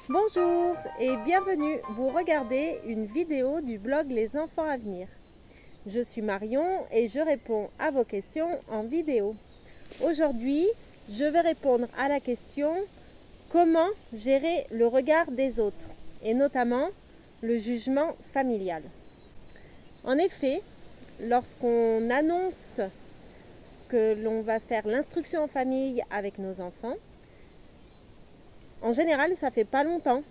Bonjour et bienvenue, vous regardez une vidéo du blog Les Enfants à venir. Je suis Marion et je réponds à vos questions en vidéo. Aujourd'hui, je vais répondre à la question comment gérer le regard des autres et notamment le jugement familial. En effet, lorsqu'on annonce que l'on va faire l'instruction en famille avec nos enfants, en général, ça fait pas longtemps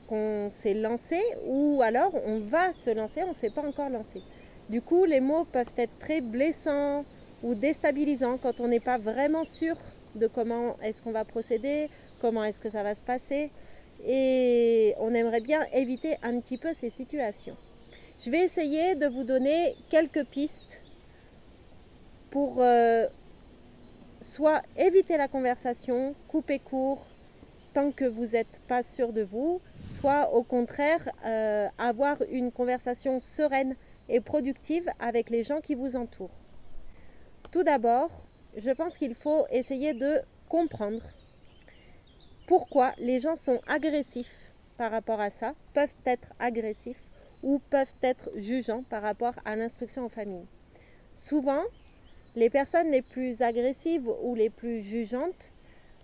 qu'on s'est lancé ou alors on va se lancer, on ne s'est pas encore lancé. Du coup, les mots peuvent être très blessants ou déstabilisants quand on n'est pas vraiment sûr de comment est-ce qu'on va procéder, comment est-ce que ça va se passer. Et on aimerait bien éviter un petit peu ces situations. Je vais essayer de vous donner quelques pistes pour soit éviter la conversation, couper court, tant que vous n'êtes pas sûr de vous, soit au contraire avoir une conversation sereine et productive avec les gens qui vous entourent. Tout d'abord, je pense qu'il faut essayer de comprendre pourquoi les gens sont agressifs par rapport à ça, peuvent être agressifs ou peuvent être jugeants par rapport à l'instruction en famille. Souvent, les personnes les plus agressives ou les plus jugeantes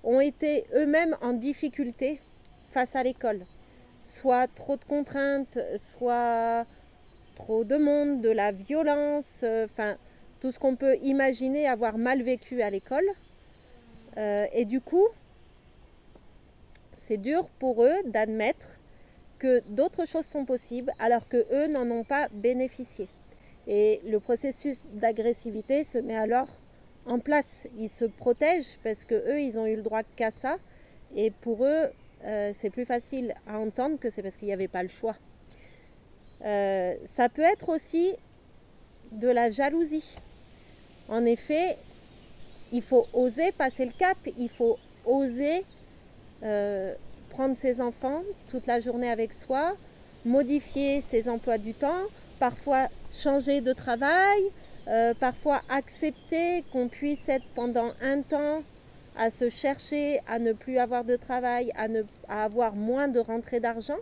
ont été eux-mêmes en difficulté face à l'école. Soit trop de contraintes, soit trop de monde, de la violence, enfin tout ce qu'on peut imaginer avoir mal vécu à l'école. Et du coup, c'est dur pour eux d'admettre que d'autres choses sont possibles alors qu'eux n'en ont pas bénéficié. Et le processus d'agressivité se met alors en place. Ils se protègent parce qu'eux, ils ont eu le droit qu'à ça. Et pour eux, c'est plus facile à entendre que c'est parce qu'il n'y avait pas le choix. Ça peut être aussi de la jalousie. En effet, il faut oser passer le cap. Il faut oser prendre ses enfants toute la journée avec soi, modifier ses emplois du temps, parfois changer de travail, parfois accepter qu'on puisse être pendant un temps à se chercher, à ne plus avoir de travail, à avoir moins de rentrée d'argent.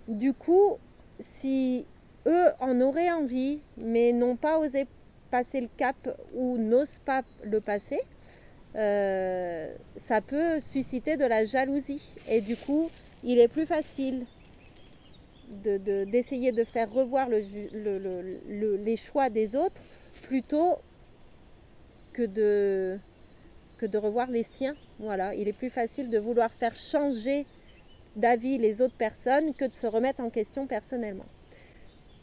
Du coup, si eux en auraient envie, mais n'ont pas osé passer le cap ou n'osent pas le passer, ça peut susciter de la jalousie. Et du coup, il est plus facile d'essayer de faire revoir les choix des autres plutôt que de revoir les siens. Voilà, il est plus facile de vouloir faire changer d'avis les autres personnes que de se remettre en question personnellement.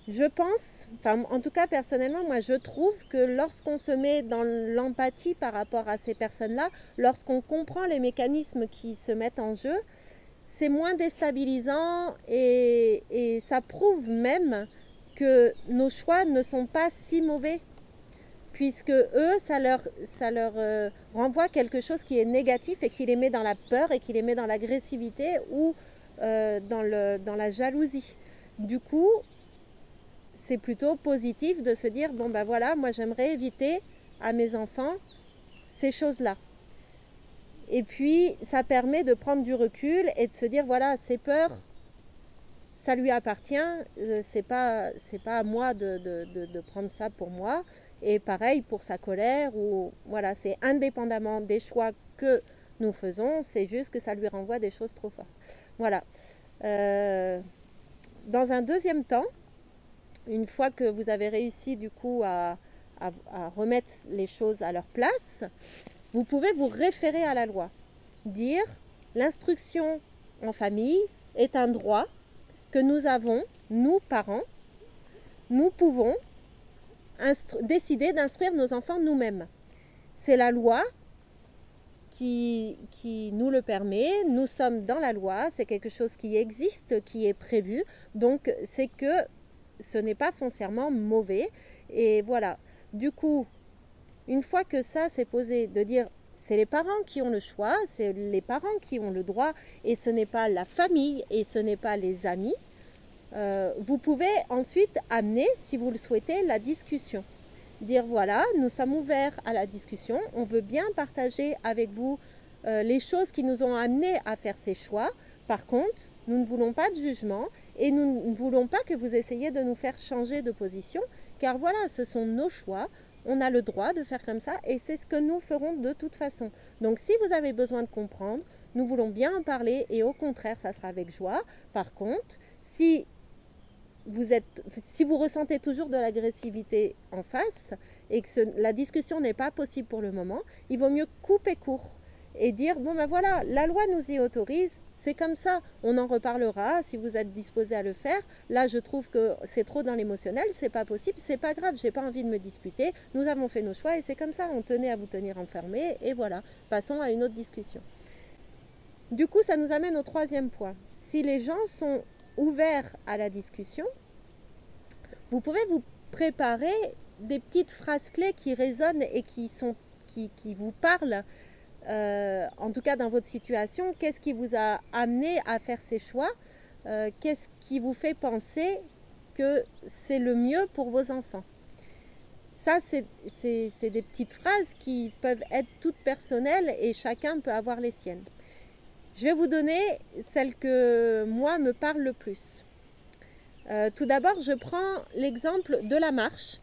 Je pense, enfin en tout cas personnellement, moi je trouve que lorsqu'on se met dans l'empathie par rapport à ces personnes-là, lorsqu'on comprend les mécanismes qui se mettent en jeu, c'est moins déstabilisant et ça prouve même que nos choix ne sont pas si mauvais, puisque eux, ça leur renvoie quelque chose qui est négatif et qui les met dans la peur et qui les met dans l'agressivité ou dans la jalousie. Du coup, c'est plutôt positif de se dire, bon ben voilà, moi j'aimerais éviter à mes enfants ces choses-là. Et puis, ça permet de prendre du recul et de se dire, voilà, ces peurs, ça lui appartient, c'est pas à moi de prendre ça pour moi. Et pareil pour sa colère, ou voilà, c'est indépendamment des choix que nous faisons, c'est juste que ça lui renvoie des choses trop fortes. Voilà. Dans un deuxième temps, une fois que vous avez réussi du coup à remettre les choses à leur place, vous pouvez vous référer à la loi. Dire l'instruction en famille est un droit que nous avons, nous parents, nous pouvons décider d'instruire nos enfants nous-mêmes. C'est la loi qui nous le permet, nous sommes dans la loi, c'est quelque chose qui existe, qui est prévu, donc c'est que ce n'est pas foncièrement mauvais. Et voilà, du coup, une fois que ça s'est posé, de dire c'est les parents qui ont le choix, c'est les parents qui ont le droit et ce n'est pas la famille et ce n'est pas les amis, vous pouvez ensuite amener, si vous le souhaitez, la discussion. Dire voilà, nous sommes ouverts à la discussion, on veut bien partager avec vous les choses qui nous ont amenés à faire ces choix. Par contre, nous ne voulons pas de jugement et nous ne voulons pas que vous essayiez de nous faire changer de position, car voilà, ce sont nos choix, on a le droit de faire comme ça et c'est ce que nous ferons de toute façon. Donc si vous avez besoin de comprendre, nous voulons bien en parler et au contraire, ça sera avec joie. Par contre, si vous ressentez toujours de l'agressivité en face et que la discussion n'est pas possible pour le moment, il vaut mieux couper court et dire, bon ben voilà, la loi nous y autorise, c'est comme ça, on en reparlera si vous êtes disposé à le faire. Là, je trouve que c'est trop dans l'émotionnel, c'est pas possible, c'est pas grave, j'ai pas envie de me disputer, nous avons fait nos choix et c'est comme ça, on tenait à vous tenir enfermés et voilà, passons à une autre discussion. Du coup, ça nous amène au troisième point. Si les gens sont ouverts à la discussion, vous pouvez vous préparer des petites phrases clés qui résonnent et qui vous parlent, en tout cas dans votre situation. Qu'est-ce qui vous a amené à faire ces choix? Qu'est-ce qui vous fait penser que c'est le mieux pour vos enfants? Ça, c'est des petites phrases qui peuvent être toutes personnelles et chacun peut avoir les siennes. Je vais vous donner celle que moi me parle le plus. Tout d'abord, je prends l'exemple de la marche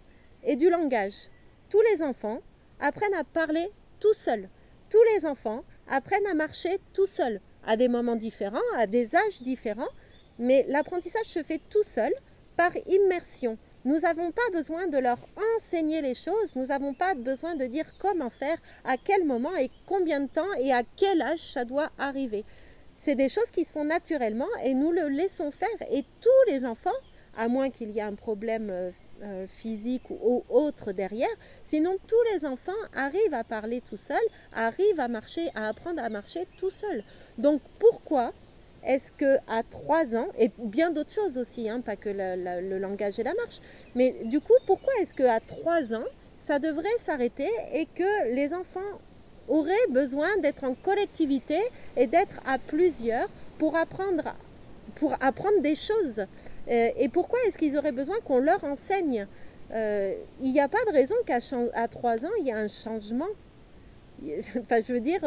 et du langage. Tous les enfants apprennent à parler tout seuls. Tous les enfants apprennent à marcher tout seuls, à des moments différents, à des âges différents, mais l'apprentissage se fait tout seul par immersion. Nous n'avons pas besoin de leur enseigner les choses, nous n'avons pas besoin de dire comment faire, à quel moment et combien de temps et à quel âge ça doit arriver. C'est des choses qui se font naturellement et nous le laissons faire. Et tous les enfants, à moins qu'il y ait un problème physique ou autre derrière, sinon tous les enfants arrivent à parler tout seuls, arrivent à marcher, à apprendre à marcher tout seuls. Donc pourquoi est-ce qu'à 3 ans, et bien d'autres choses aussi, hein, pas que le langage et la marche, mais du coup, pourquoi est-ce qu'à 3 ans, ça devrait s'arrêter et que les enfants auraient besoin d'être en collectivité et d'être à plusieurs pour apprendre des choses? Et pourquoi est-ce qu'ils auraient besoin qu'on leur enseigne? Il n'y a pas de raison qu'à 3 ans, il y ait un changement. Enfin, je veux dire...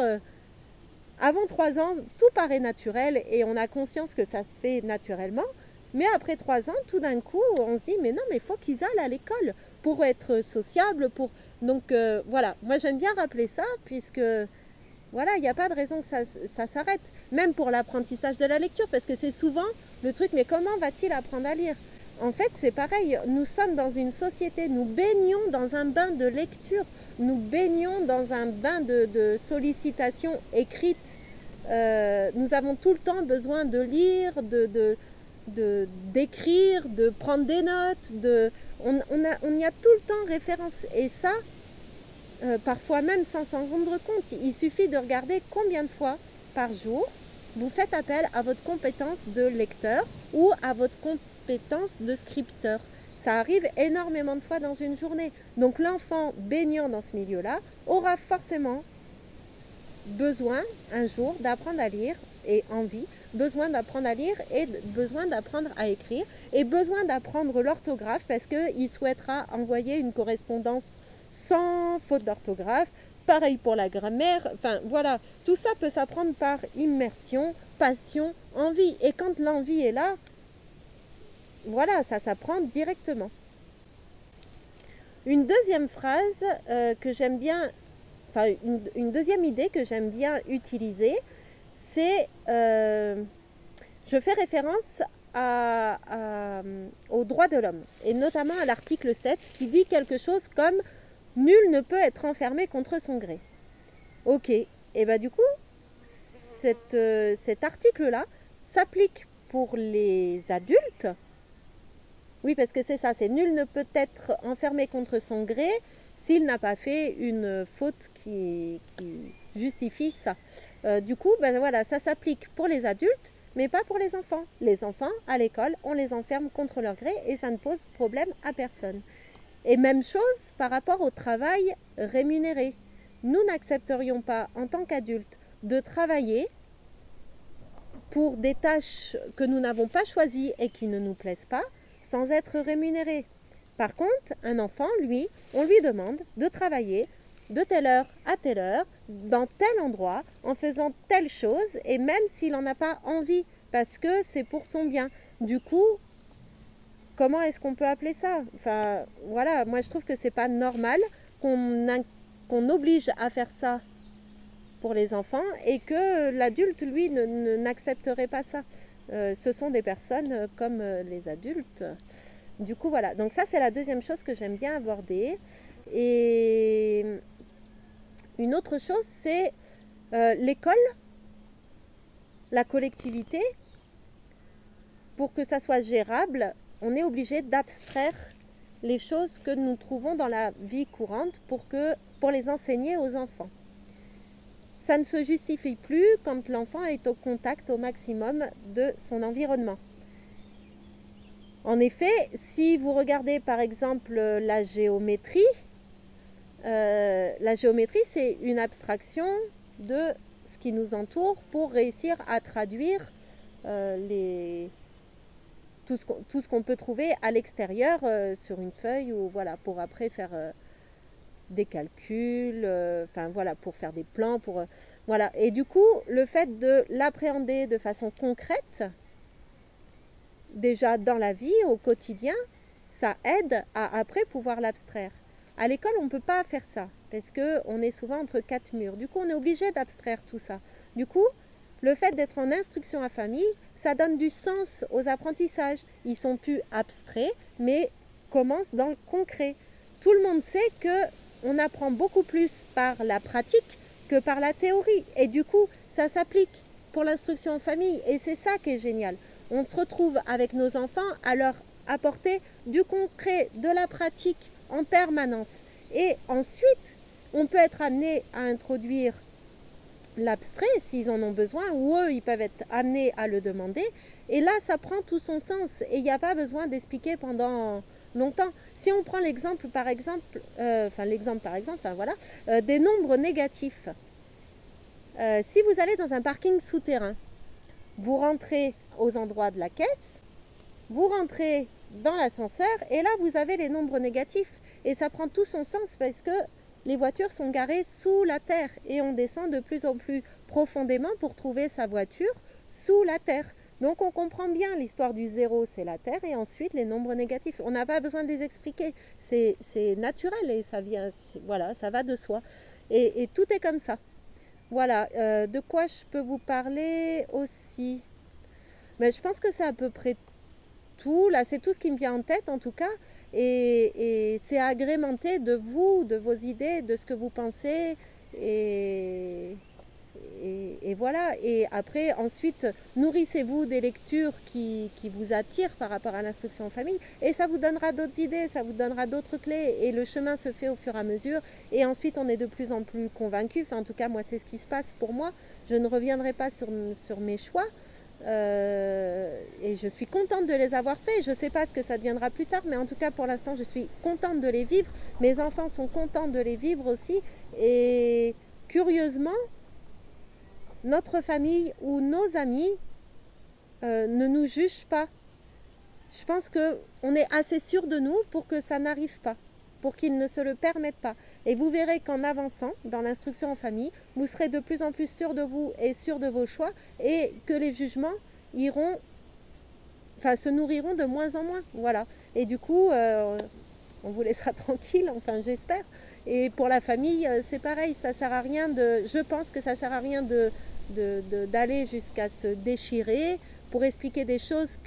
Avant 3 ans, tout paraît naturel et on a conscience que ça se fait naturellement. Mais après 3 ans, tout d'un coup, on se dit, mais non, mais il faut qu'ils aillent à l'école pour être sociables. Donc voilà, moi j'aime bien rappeler ça puisque voilà, il n'y a pas de raison que ça s'arrête. Même pour l'apprentissage de la lecture, parce que c'est souvent le truc, mais comment va-t-il apprendre à lire? En fait, c'est pareil, nous sommes dans une société, nous baignons dans un bain de lecture, nous baignons dans un bain de sollicitations écrites. Nous avons tout le temps besoin de lire, d'écrire, de prendre des notes. On y a tout le temps référence. Et ça, parfois même sans s'en rendre compte, il suffit de regarder combien de fois par jour vous faites appel à votre compétence de lecteur ou à votre compétence de scripteur. Ça arrive énormément de fois dans une journée. Donc l'enfant baignant dans ce milieu-là aura forcément besoin un jour d'apprendre à lire et envie, besoin d'apprendre à lire et besoin d'apprendre à écrire et besoin d'apprendre l'orthographe parce qu'il souhaitera envoyer une correspondance sans faute d'orthographe. Pareil pour la grammaire, enfin voilà, tout ça peut s'apprendre par immersion, passion, envie. Et quand l'envie est là, voilà, ça s'apprend directement. Une deuxième phrase que j'aime bien, enfin une deuxième idée que j'aime bien utiliser, c'est, je fais référence aux droits de l'homme, et notamment à l'article 7 qui dit quelque chose comme « Nul ne peut être enfermé contre son gré ». Ok, et bien du coup, cet article-là s'applique pour les adultes. Oui, parce que c'est ça, c'est nul ne peut être enfermé contre son gré s'il n'a pas fait une faute qui justifie ça. Du coup, ben voilà, ça s'applique pour les adultes, mais pas pour les enfants. Les enfants, à l'école, on les enferme contre leur gré et ça ne pose problème à personne. Et même chose par rapport au travail rémunéré. Nous n'accepterions pas, en tant qu'adultes, de travailler pour des tâches que nous n'avons pas choisies et qui ne nous plaisent pas, sans être rémunérés. Par contre, un enfant, lui, on lui demande de travailler de telle heure à telle heure, dans tel endroit, en faisant telle chose, et même s'il n'en a pas envie, parce que c'est pour son bien. Du coup, comment est-ce qu'on peut appeler ça? Enfin, voilà, moi je trouve que c'est pas normal qu'on oblige à faire ça pour les enfants et que l'adulte, lui, n'accepterait pas ça. Ce sont des personnes comme les adultes. Du coup, voilà. Donc ça, c'est la deuxième chose que j'aime bien aborder. Et une autre chose, c'est l'école, la collectivité. Pour que ça soit gérable, on est obligé d'abstraire les choses que nous trouvons dans la vie courante pour les enseigner aux enfants. Ça ne se justifie plus quand l'enfant est au contact au maximum de son environnement. En effet, si vous regardez par exemple la géométrie c'est une abstraction de ce qui nous entoure pour réussir à traduire tout ce qu'on peut trouver à l'extérieur sur une feuille ou voilà, pour après faire des calculs, pour faire des plans, voilà. Et du coup, le fait de l'appréhender de façon concrète, déjà dans la vie, au quotidien, ça aide à après pouvoir l'abstraire. À l'école, on ne peut pas faire ça, parce qu'on est souvent entre quatre murs. Du coup, on est obligé d'abstraire tout ça. Du coup, le fait d'être en instruction à famille, ça donne du sens aux apprentissages. Ils sont plus abstraits, mais commencent dans le concret. Tout le monde sait qu'on apprend beaucoup plus par la pratique que par la théorie. Et du coup, ça s'applique pour l'instruction en famille. Et c'est ça qui est génial. On se retrouve avec nos enfants à leur apporter du concret, de la pratique en permanence. Et ensuite, on peut être amené à introduire l'abstrait s'ils en ont besoin, ou eux, ils peuvent être amenés à le demander. Et là, ça prend tout son sens. Et il n'y a pas besoin d'expliquer pendant longtemps. Si on prend l'exemple, des nombres négatifs. Si vous allez dans un parking souterrain, vous rentrez aux endroits de la caisse, vous rentrez dans l'ascenseur et là vous avez les nombres négatifs et ça prend tout son sens parce que les voitures sont garées sous la terre et on descend de plus en plus profondément pour trouver sa voiture sous la terre. Donc on comprend bien l'histoire du zéro, c'est la terre, et ensuite les nombres négatifs. On n'a pas besoin de les expliquer, c'est naturel et ça vient, voilà, ça va de soi. Et tout est comme ça. Voilà, de quoi je peux vous parler aussi? Mais je pense que c'est à peu près tout. Là, c'est tout ce qui me vient en tête en tout cas. Et c'est agrémenté de vous, de vos idées, de ce que vous pensez. Et voilà. Et après, ensuite, nourrissez-vous des lectures qui vous attirent par rapport à l'instruction en famille. Et ça vous donnera d'autres idées, ça vous donnera d'autres clés. Et le chemin se fait au fur et à mesure. Et ensuite, on est de plus en plus convaincus. Enfin, en tout cas, moi, c'est ce qui se passe pour moi. Je ne reviendrai pas sur mes choix. Et je suis contente de les avoir faits. Je ne sais pas ce que ça deviendra plus tard, mais en tout cas pour l'instant je suis contente de les vivre. Mes enfants sont contents de les vivre aussi. Et curieusement, notre famille ou nos amis ne nous jugent pas. Je pense qu'on est assez sûr de nous pour que ça n'arrive pas, pour qu'ils ne se le permettent pas. Et vous verrez qu'en avançant dans l'instruction en famille, vous serez de plus en plus sûr de vous et sûr de vos choix, et que les jugements se nourriront de moins en moins. Voilà. Et du coup, on vous laissera tranquille, enfin j'espère. Et pour la famille, c'est pareil, ça sert à rien je pense que ça sert à rien d'aller jusqu'à se déchirer pour expliquer des choses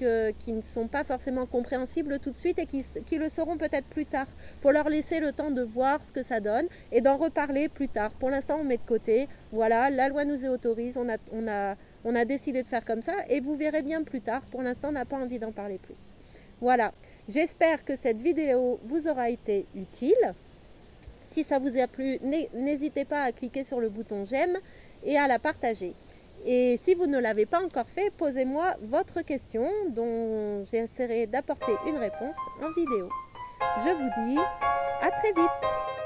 qui ne sont pas forcément compréhensibles tout de suite et qui le seront peut-être plus tard. Il faut leur laisser le temps de voir ce que ça donne et d'en reparler plus tard. Pour l'instant, on met de côté. Voilà, la loi nous y autorise, on a décidé de faire comme ça et vous verrez bien plus tard. Pour l'instant, on n'a pas envie d'en parler plus. Voilà, j'espère que cette vidéo vous aura été utile. Si ça vous a plu, n'hésitez pas à cliquer sur le bouton j'aime et à la partager. Et si vous ne l'avez pas encore fait, posez-moi votre question dont j'essaierai d'apporter une réponse en vidéo. Je vous dis à très vite!